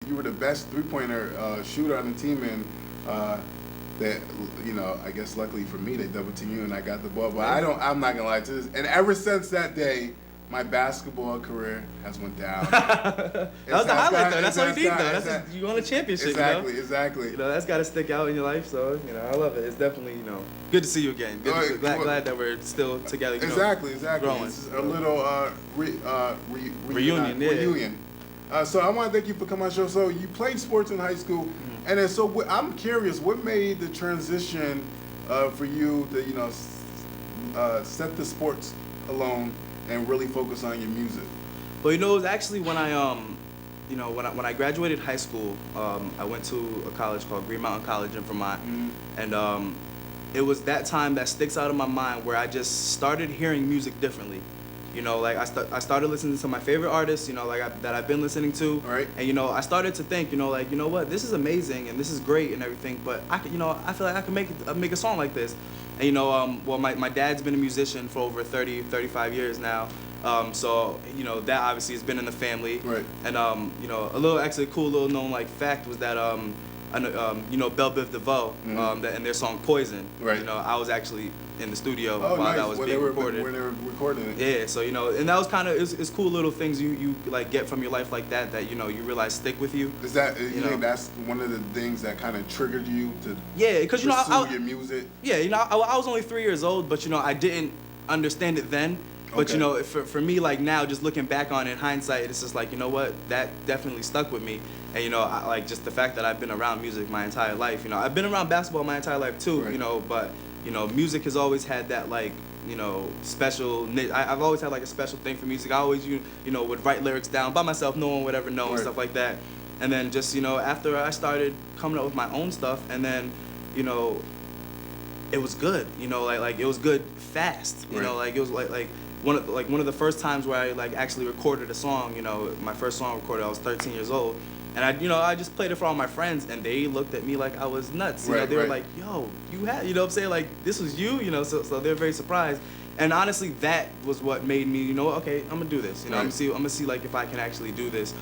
you were the best 3-pointer shooter on the team, and that I guess luckily for me they double teamed you and I got the ball. But I'm not gonna lie to this. And ever since that day, my basketball career has went down. That was the highlight, though. That's all you need, though. You won a championship. Exactly. That's got to stick out in your life. So I love it. It's definitely good to see you again. Glad that we're still together. Exactly. Growing. This is a little reunion. Reunion. So I want to thank you for coming on the show. So you played sports in high school, and then I'm curious, what made the transition for you to set the sports alone and really focus on your music? Well, it was actually when when I graduated high school, I went to a college called Green Mountain College in Vermont, and it was that time that sticks out of my mind where I just started hearing music differently. I started listening to my favorite artists, that I've been listening to, right. And I started to think, what, this is amazing and this is great and everything, but I feel like I can make a song like this. And my dad's been a musician for over 35 years now, so that obviously has been in the family. Right. And a little actually cool little known fact was that Belle Biv DeVoe, and their song Poison. Right. I was actually in the studio while nice. that was being recorded. When they were recording it. Yeah, so and that was kind of it's cool little things you get from your life like that you realize stick with you. Is that you think that's one of the things that kind of triggered you to because pursue your music? Yeah, I was only 3 years old, but I didn't understand it then. But okay. For me, now just looking back on it in hindsight, it's just like what, that definitely stuck with me. And I just the fact that I've been around music my entire life. I've been around basketball my entire life too. Right. But music has always had that special. I've always had a special thing for music. I always would write lyrics down by myself, no one would ever know, and stuff like that. And then just after I started coming up with my own stuff, and then it was good. It was good fast. It was like one of the first times where I actually recorded a song. My first song recorded, I was 13 years old. And I just played it for all my friends, and they looked at me like I was nuts. They were like, "Yo, you had," what I'm saying? This was you, So they're very surprised. And honestly, that was what made me, okay, I'm gonna do this. I'm gonna see if I can actually do this.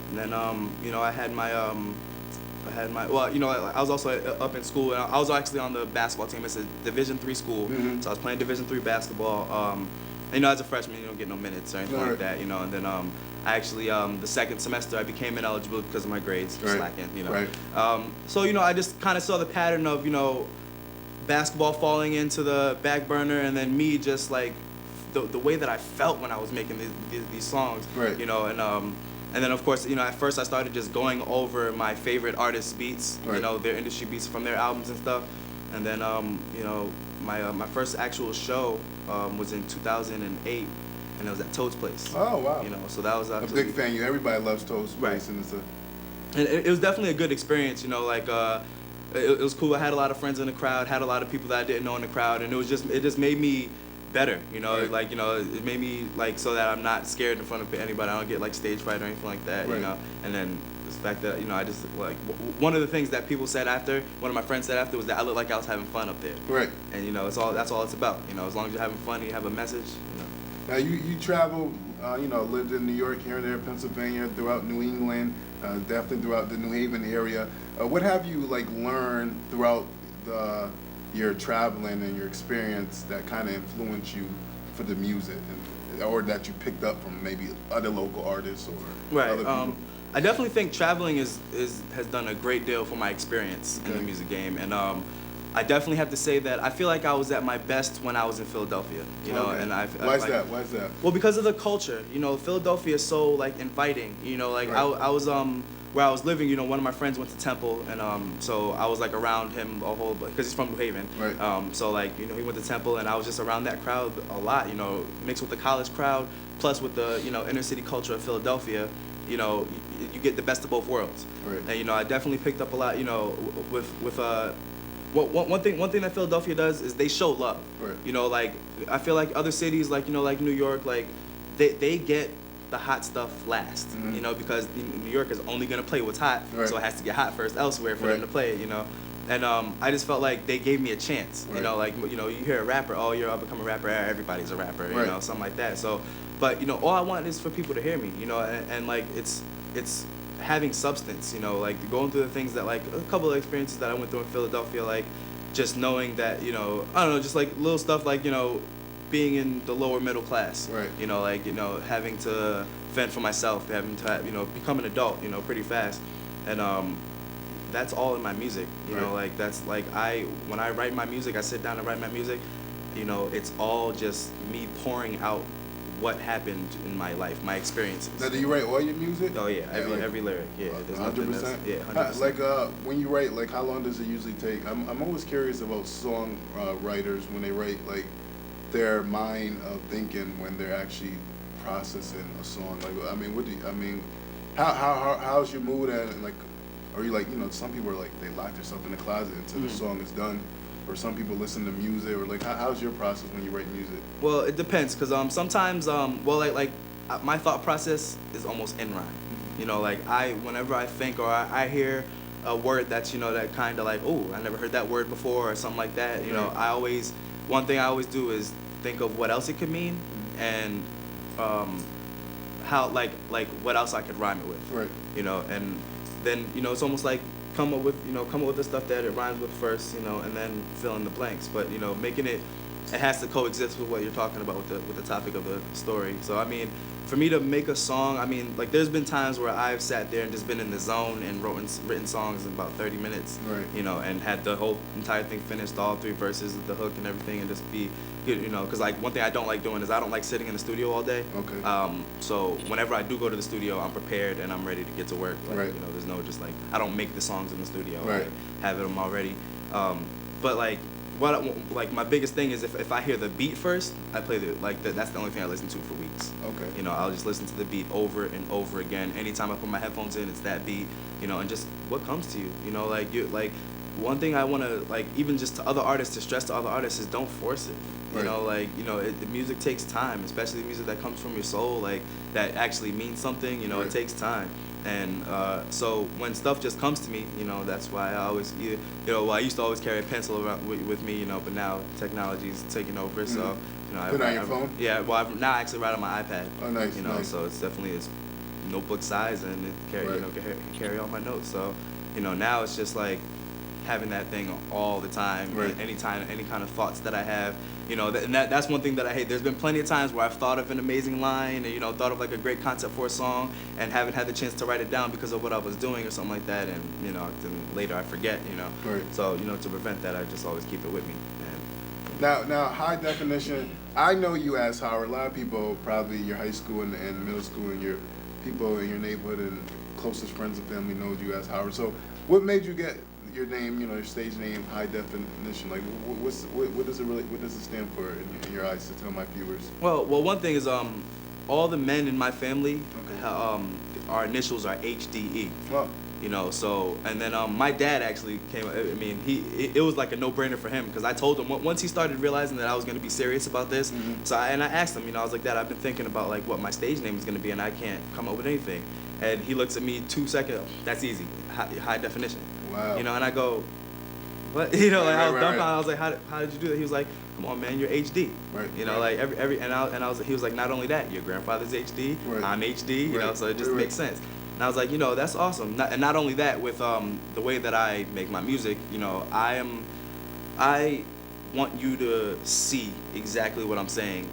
And then I had my I was also up in school, and I was actually on the basketball team. It's a Division III school, so I was playing Division III basketball. As a freshman, you don't get no minutes or anything like that, And then I actually, the second semester, I became ineligible because of my grades slacking, Right. So, I just kind of saw the pattern of, basketball falling into the back burner, and then me just the way that I felt when I was making these songs, right. And then, of course, at first I started just going over my favorite artists' beats, right. Their industry beats from their albums and stuff. And then, my first actual show was in 2008, and it was at Toad's Place. Oh, wow. So that was a big fan. Everybody loves Toad's Place. Right. And it was definitely a good experience, it was cool. I had a lot of friends in the crowd, had a lot of people that I didn't know in the crowd, and it just made me better, right. It made me so that I'm not scared in front of anybody. I don't get stage fright or anything like that, right. And then the fact that I just one of the things that people said after, one of my friends said after, was that I looked like I was having fun up there. Right. And that's all it's about. As long as you're having fun and you have a message. Now you traveled, lived in New York, here and there, Pennsylvania, throughout New England, definitely throughout the New Haven area. What have you learned throughout your traveling and your experience that kind of influenced you for the music, or that you picked up from maybe other local artists or other people? I definitely think traveling has done a great deal for my experience in the music game, and I definitely have to say that I feel like I was at my best when I was in Philadelphia, Okay. And Why is that? Well, because of the culture, Philadelphia is so inviting, Right. I was where I was living, one of my friends went to Temple, and so I was around him a whole, because he's from New Haven, right. So he went to Temple, and I was just around that crowd a lot, mixed with the college crowd, plus with the inner city culture of Philadelphia. You get the best of both worlds, right. And I definitely picked up a lot, with one thing that Philadelphia does is they show love. Right. I feel like other cities, like New York, they get the hot stuff last, because New York is only gonna play what's hot, right. so it has to get hot first elsewhere for them to play it, And I just felt like they gave me a chance, right. You hear a rapper, oh, you're up and coming rapper, everybody's a rapper, right. Something like that. So, but all I want is for people to hear me, and it's having substance, you know, like going through the things that, like, a couple of experiences that I went through in Philadelphia, like just knowing that, you know, I don't know, just like little stuff like, you know, being in the lower middle class, Right. you know, like, you know, having to fend for myself, having to, you know, become an adult, you know, pretty fast. And that's all in my music, you know, Right. like that's like when I write my music, I sit down and write my music, you know, it's all just me pouring out what happened in my life, my experiences. Now, do you write all your music? Oh yeah, like, every lyric, yeah. There's nothing that's- 100%. Yeah, 100%. Like when you write, like how long does it usually take? I'm always curious about song writers when they write, like their mind of thinking when they're actually processing a song. Like I mean, how's your mood and like, are you like, you know, some people are like they lock themselves in the closet until the song is done, or some people listen to music, or like how's your process when you write music? Well, it depends, cause sometimes well my thought process is almost in rhyme. You know, like whenever I think or I hear a word that's, you know, that kind of like, oh, I never heard that word before or something like that. You know, one thing I always do is think of what else it could mean and how like what else I could rhyme it with. Right. You know, and then, you know, it's almost like come up with the stuff that it rhymes with first, you know, and then fill in the blanks. But, you know, making it has to coexist with what you're talking about with the topic of the story. So I mean, for me to make a song, I mean, like there's been times where I've sat there and just been in the zone and written songs in about 30 minutes, Right. you know, and had the whole entire thing finished, all 3 verses, the hook and everything, and just be, you know, because like one thing I don't like doing is I don't like sitting in the studio all day. Okay. So whenever I do go to the studio, I'm prepared and I'm ready to get to work. Like, Right. You know, there's no just like I don't make the songs in the studio. Right. Like, have them already. But like like my biggest thing is if I hear the beat first, I play that's the only thing I listen to for weeks. Okay. You know, I'll just listen to the beat over and over again. Anytime I put my headphones in, it's that beat. You know, and just what comes to you. You know, like one thing I want to like even just to other artists to stress to other artists is don't force it. You Right. know, like, you know, the music takes time, especially the music that comes from your soul, like that actually means something. You know, Right. it takes time. And so when stuff just comes to me, you know, that's why I always, you know, well, I used to always carry a pencil around with me, you know, but now technology's taking over, so, you know. Put it on your phone? Yeah, well, now I actually write on my iPad. Oh, nice, You know, nice. so it's definitely notebook size and it Right. carry all my notes. So, you know, now it's just like having that thing all the time, Right. any kind of thoughts that I have, you know, that's one thing that I hate. There's been plenty of times where I've thought of an amazing line, and, you know, thought of like a great concept for a song, and haven't had the chance to write it down because of what I was doing or something like that, and, you know, then later I forget, you know. Right. So, you know, to prevent that, I just always keep it with me. And Now, high definition. I know you as Howard. A lot of people, probably your high school and middle school, and your people in your neighborhood and closest friends and family know you as Howard. So, what made you get your name? You know, your stage name, High Definition. Like, what does it stand for in your eyes? To tell my viewers. Well, one thing is all the men in my family, Okay. our initials are HDE. Well, You know, so, and then my dad actually came, I mean, it was like a no-brainer for him, because I told him, once he started realizing that I was going to be serious about this, Mhm. so I asked him, you know, I was like, Dad, I've been thinking about like what my stage name is going to be, and I can't come up with anything. And he looks at me 2 seconds, that's easy, high definition. wow. You know, and I go, what? You know, like I was Right. dumbfounded. I was like, how did you do that? He was like, come on, man, you're HD. Right, You know, right. like he was like, not only that, your grandfather's HD, Right. I'm HD. You know, Right, so it just right, makes sense. And I was like, you know, that's awesome. And not only that, with the way that I make my music, you know, I want you to see exactly what I'm saying,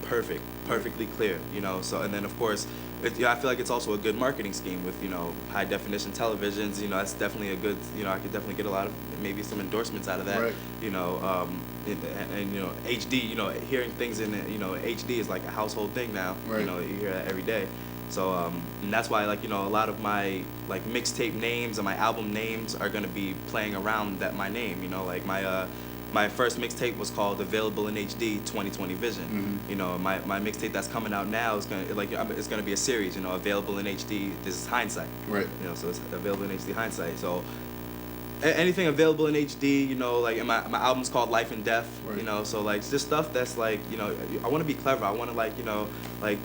perfectly clear. You know, so and then of course. I feel like it's also a good marketing scheme with, you know, high definition televisions. You know, that's definitely a good, you know, I could definitely get a lot of, maybe some endorsements out of that. Right. You know, and you know, HD, you know, hearing things in, you know, HD is like a household thing now. Right. You know, you hear that every day. So, and that's why, like, you know, a lot of my, like, mixtape names and my album names are going to be playing around my name. You know, like my first mixtape was called Available in HD 2020 Vision. Mhm. You know, my mixtape that's coming out now is it's gonna be a series. You know, Available in HD. This is Hindsight. Right. You know, so it's Available in HD Hindsight. So anything available in HD. You know, like, and my album's called Life and Death. Right. You know, so like it's just stuff that's like, you know, I want to be clever. I want to like, you know, like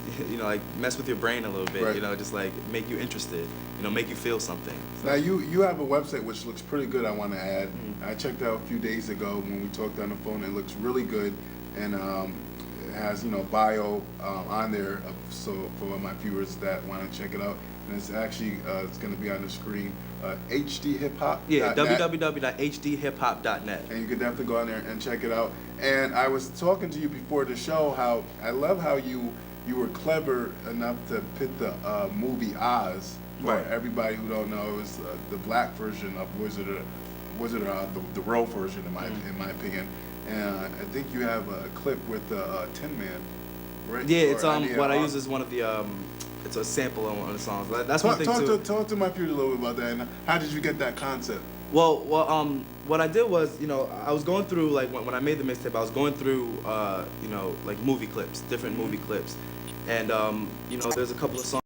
mess with your brain a little bit. Right. You know, just like make you interested. You know, make you feel something. So, Now you have a website which looks pretty good. I want to add. Mhm. I checked out a few days ago when we talked on the phone. It looks really good, and it has, you know, bio on there. So for my viewers that want to check it out, and it's actually it's going to be on the screen. HD Hip Hop. Yeah, www.hdhiphop.net. And you can definitely go on there and check it out. And I was talking to you before the show how I love how you were clever enough to put the movie Oz. For Right. everybody who don't know, it was the black version of Wizard of the World version in my opinion. And I think you have a clip with the Tin Man, right? Yeah, it's Or what I use is one of the it's a sample on one of the songs. That's one thing too. Talk to my peers a little bit about that. And how did you get that concept? Well, what I did was, I was going through, like, when I made the mixtape, I was going through, like, movie clips, different movie clips, and, there's a couple of songs